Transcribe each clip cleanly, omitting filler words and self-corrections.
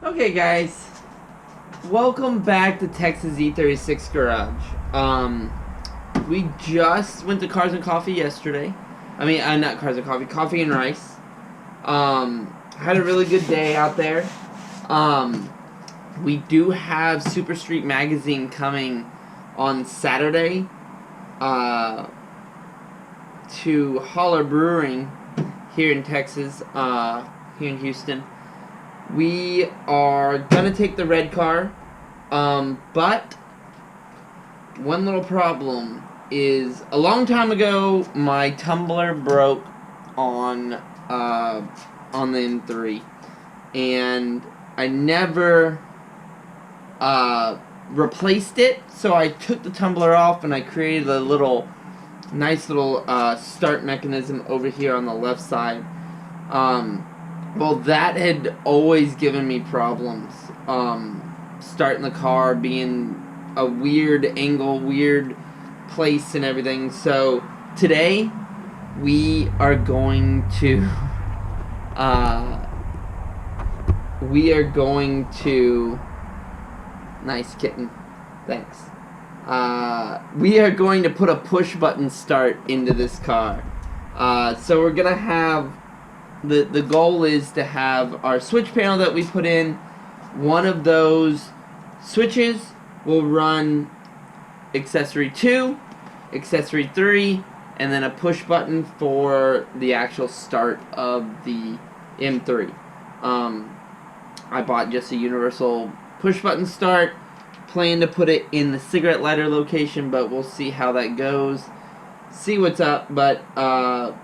Okay, guys, welcome back to Texas E36 Garage. We just went to Cars and Coffee yesterday. Not Cars and Coffee, Coffee and Rice. Had a really good day out there. We do have Super Street Magazine coming on Saturday, to Holler Brewing here in Texas, here in Houston. We are gonna take the red car, but one little problem is a long time ago my tumbler broke on the M3, and I never replaced it. So I took the tumbler off and I created a nice little start mechanism over here on the left side. Well, that had always given me problems. Starting the car, being a weird angle, weird place and everything. So today we are going to nice kitten, thanks. We are going to put a push button start into this car. So we're gonna have the goal is to have our switch panel that we put in. One of those switches will run accessory 2, accessory 3, and then a push button for the actual start of the M3. I bought just a universal push button start. Plan to put it in the cigarette lighter location, but we'll see how that goes. See what's up, but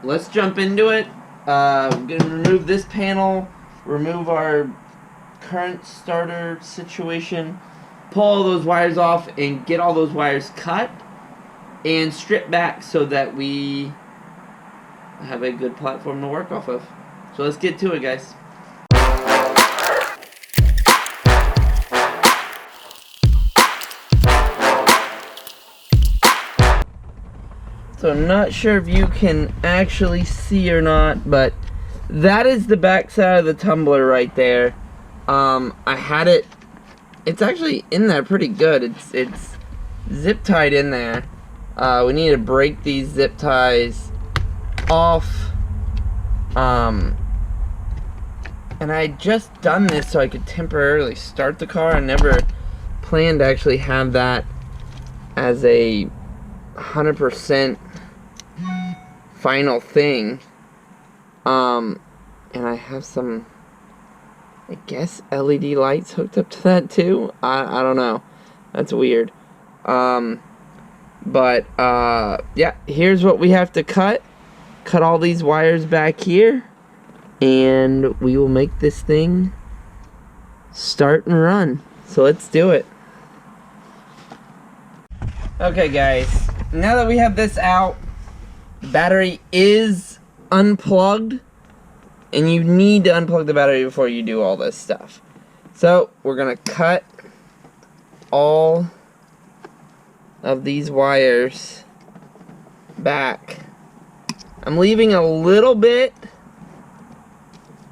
let's jump into it. We're going to remove this panel, remove our current starter situation, pull all those wires off, and get all those wires cut and stripped back so that we have a good platform to work off of. So let's get to it, guys. So I'm not sure if you can actually see or not, but that is the back side of the tumbler right there. I had it's actually in there pretty good. It's zip tied in there. We need to break these zip ties off. And I had just done this so I could temporarily start the car. I never planned to actually have that as a 100% final thing. And I have some, I guess, LED lights hooked up to that too. I don't know, that's weird. Yeah, here's what we have to cut all these wires back here, and we will make this thing start and run. So let's do it. Okay, guys, now that we have this out, the battery is unplugged, and you need to unplug the battery before you do all this stuff. So we're gonna cut all of these wires back. I'm leaving a little bit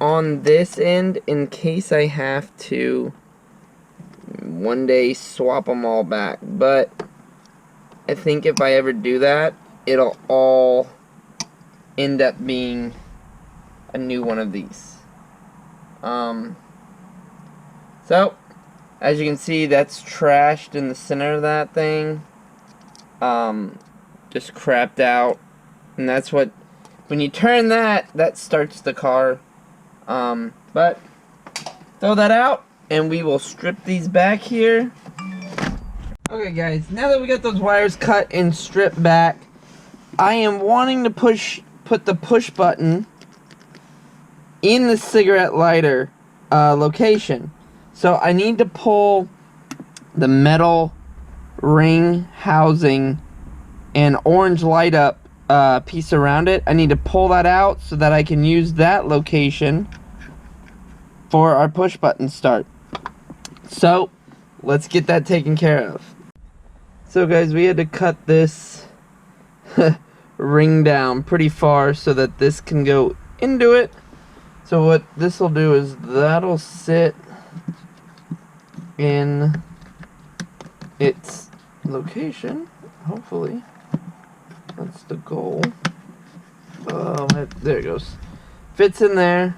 on this end in case I have to one day swap them all back, but I think if I ever do that, it'll all end up being a new one of these. So as you can see, that's trashed in the center of that thing. Just crapped out, and that's what, when you turn that starts the car. But throw that out and we will strip these back here. Okay, guys, now that we got those wires cut and stripped back, I am wanting to put the push button in the cigarette lighter location. So I need to pull the metal ring housing and orange light up piece around it. I need to pull that out so that I can use that location for our push button start. So let's get that taken care of. So guys, we had to cut this ring down pretty far so that this can go into it. So what this will do is that'll sit in its location, hopefully. That's the goal. There it goes. Fits in there.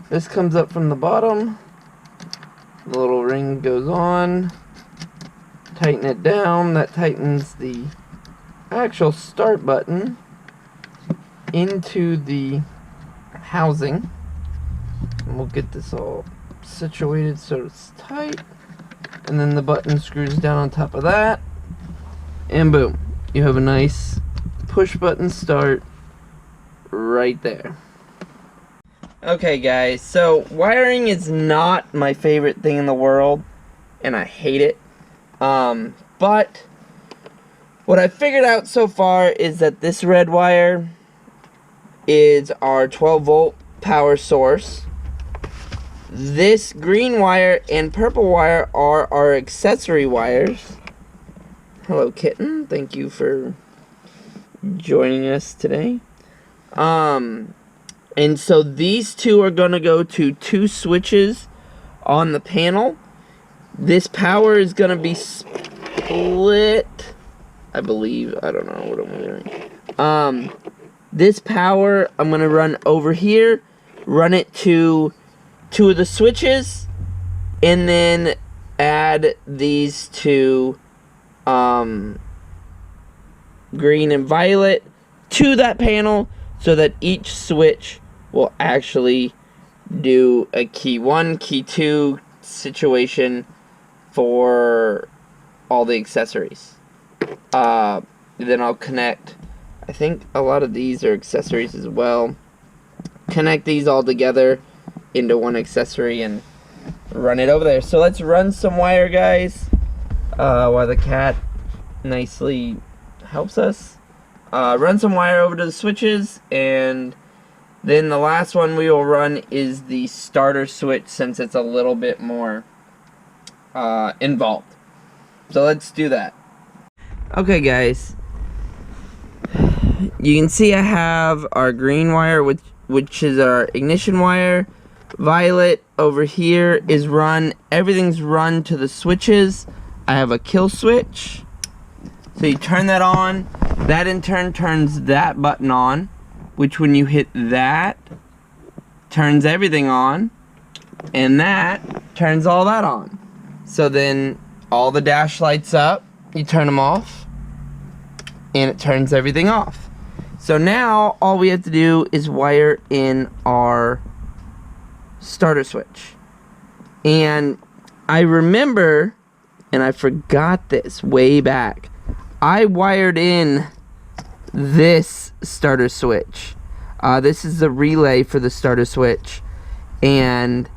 This comes up from the bottom. The little ring goes on. Tighten it down. That tightens the actual start button into the housing. And we'll get this all situated so it's tight. And then the button screws down on top of that. And boom. You have a nice push button start right there. Okay guys, so wiring is not my favorite thing in the world, and I hate it. But what I figured out so far is that this red wire is our 12 volt power source. This green wire and purple wire are our accessory wires. Hello kitten, thank you for joining us today. And so these two are going to go to 2 switches on the panel. This power is going to be split, I believe. I don't know what I'm doing. This power I'm going to run over here, run it to 2 of the switches, and then add these 2 green and violet to that panel, so that each switch will actually do a key 1, key 2 situation for all the accessories. Then I'll connect, I think a lot of these are accessories as well. Connect these all together into one accessory and run it over there. So let's run some wire, guys, while the cat nicely helps us. Run some wire over to the switches, and then the last one we will run is the starter switch, since it's a little bit more involved. So let's do that. Okay guys, you can see I have our green wire, which is our ignition wire. Violet over here is run, everything's run to the switches. I have a kill switch. So you turn that on, that in turn turns that button on, which when you hit that, turns everything on, and that turns all that on. So then all the dash lights up, you turn them off, and it turns everything off. So now all we have to do is wire in our starter switch. And I remember, and I forgot this way back, I wired in this starter switch. This is the relay for the starter switch, and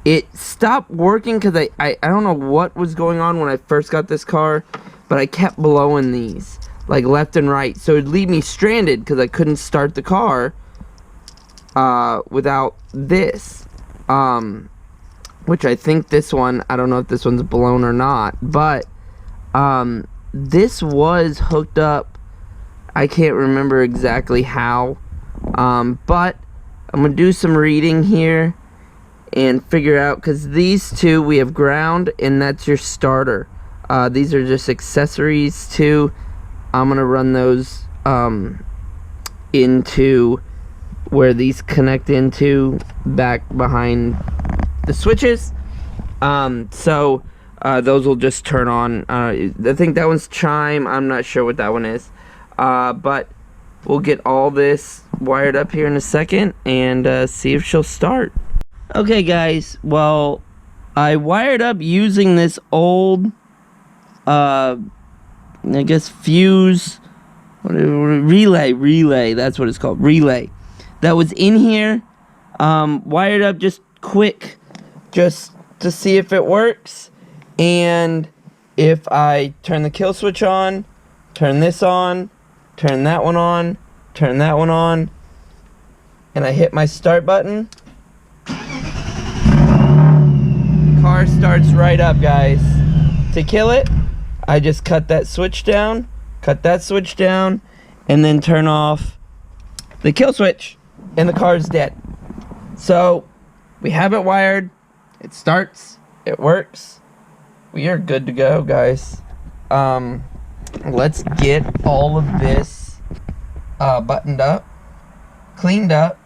it stopped working because I don't know what was going on when I first got this car, but I kept blowing these like left and right, so it'd leave me stranded because I couldn't start the car without this, which I think this one, I don't know if this one's blown or not, but this was hooked up. I can't remember exactly how, but I'm gonna do some reading here and figure out, because these two we have ground, and that's your starter. These are just accessories too. I'm gonna run those into where these connect into, back behind the switches. So those will just turn on. I think that one's chime. I'm not sure what that one is. But we'll get all this wired up here in a second and see if she'll start. Okay guys, well, I wired up using this old, I guess fuse, relay, that's what it's called, relay. That was in here, wired up just quick, just to see if it works. And if I turn the kill switch on, turn this on, turn that one on, turn that one on, and I hit my start button, car starts right up, guys. To kill it, I just cut that switch down, and then turn off the kill switch, and the car's dead. So we have it wired, It starts. It works. We are good to go, guys. Let's get all of this buttoned up, cleaned up.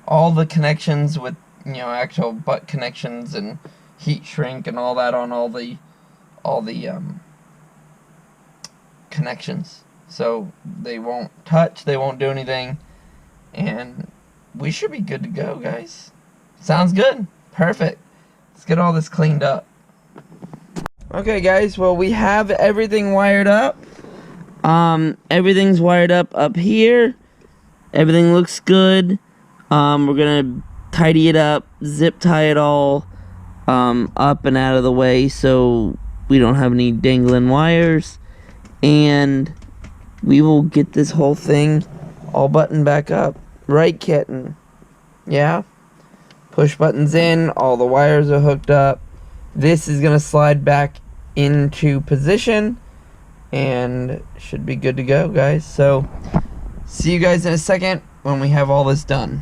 All the connections with, actual butt connections and heat shrink and all that on all the connections, so they won't touch, they won't do anything, and we should be good to go, guys. Sounds good. Perfect. Let's get all this cleaned up. Okay, guys, well, we have everything wired up. Everything's wired up here. Everything looks good. We're gonna tidy it up, zip tie it all up and out of the way so we don't have any dangling wires, and we will get this whole thing all buttoned back up. Right, kitten? Yeah? Push buttons in, all the wires are hooked up. This is gonna slide back into position and should be good to go, guys. So see you guys in a second when we have all this done.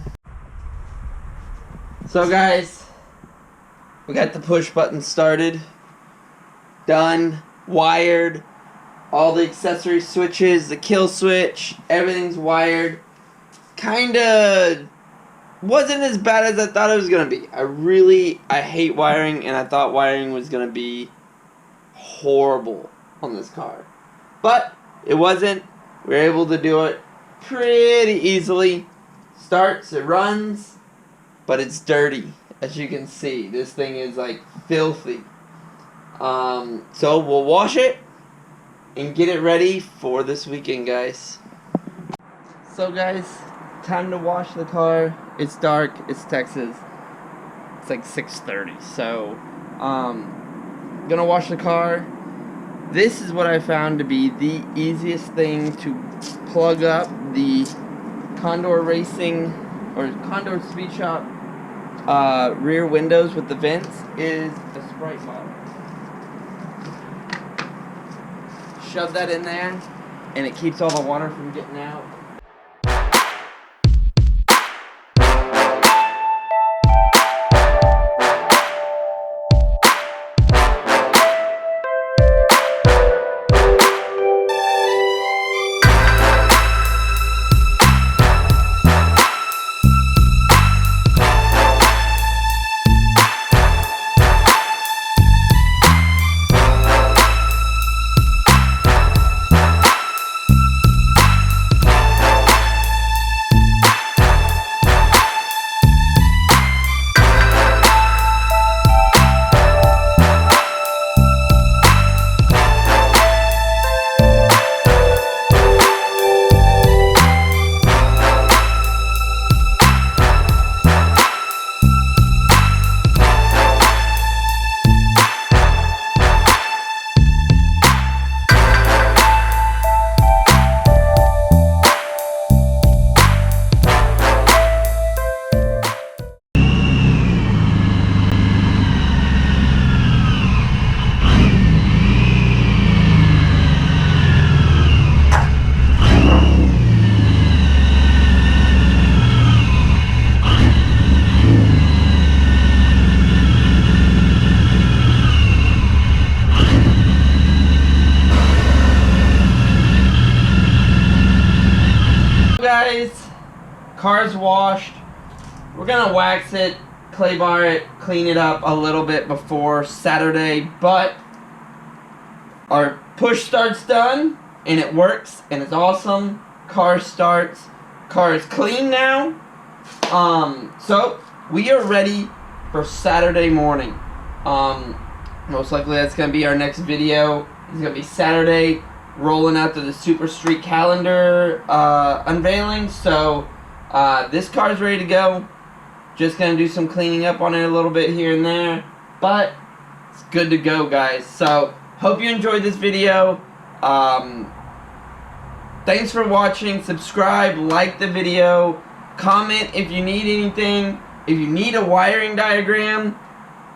So, guys, we got the push button started, done, wired, all the accessory switches, the kill switch, everything's wired. Kinda wasn't as bad as I thought it was gonna be. I hate wiring, and I thought wiring was gonna be horrible on this car. But it wasn't. We were able to do it pretty easily. Starts, it runs, but it's dirty. As you can see, this thing is like filthy. So we'll wash it and get it ready for this weekend, guys. So, guys, time to wash the car. It's dark. It's Texas. It's like 6:30. So, gonna wash the car. This is what I found to be the easiest thing to plug up the Condor Racing or Condor Speed Shop rear windows with the vents is the Sprite bottle. Shove that in there, and it keeps all the water from getting out. Guys, car's washed. We're gonna wax it, clay bar it, clean it up a little bit before Saturday, but our push start's done and it works and it's awesome. Car starts. Car is clean now. So we are ready for Saturday morning. Most likely that's gonna be our next video. It's gonna be Saturday, rolling out to the Super Street calendar unveiling. So this car's ready to go. Just gonna do some cleaning up on it a little bit here and there, but it's good to go, guys. So hope you enjoyed this video. Thanks for watching. Subscribe, like the video, comment if you need anything. If you need a wiring diagram,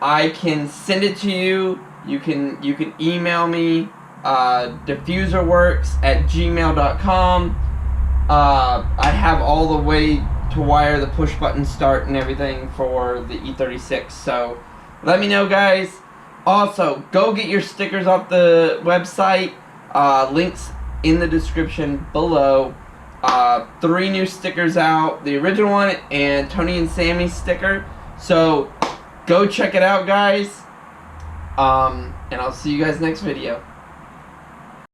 I can send it to you. You can email me, diffuserworks@gmail.com. I have all the way to wire the push button start and everything for the E36. So Let me know, guys. Also, go get your stickers off the website. Links in the description below. 3 new stickers out. The original one and Tony and Sammy's sticker. So, go check it out, guys. And I'll see you guys next video.